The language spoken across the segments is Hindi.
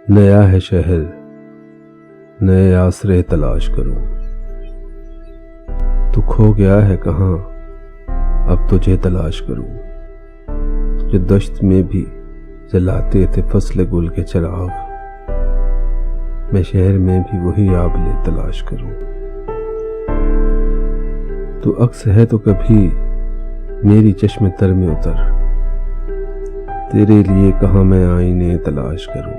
नया है शहर, नए आसरे तलाश करूं। तू खो गया है कहाँ, अब तुझे तलाश करूं। जो दश्त में भी जलाते थे फसले गुल के चिराग, मैं शहर में भी वही आबले तलाश करूं। तू अक्स है तो कभी मेरी चश्मे तर में उतर, तेरे लिए कहाँ मैं आईने तलाश करूं।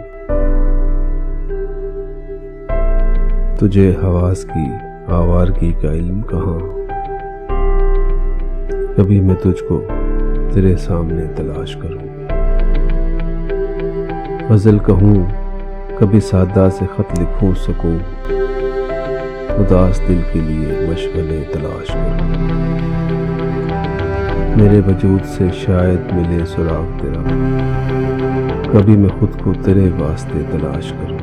तुझे हवास की आवारगी का इल्म कहाँ, कभी मैं तुझको तेरे सामने तलाश करूं। गजल कहूं कभी सादा से खत लिखूं सकूं, उदास दिल के लिए मशगले तलाश करूं। मेरे वजूद से शायद मिले सुराग तेरा, कभी मैं खुद को तेरे वास्ते तलाश करूं।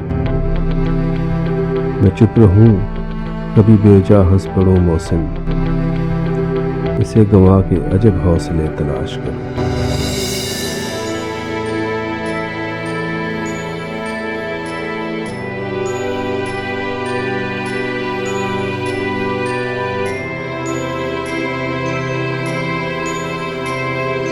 मैं चुप रहूं कभी बेजा हंस पड़ो मौसम, इसे गंवा के अजब हौसले तलाश करूं।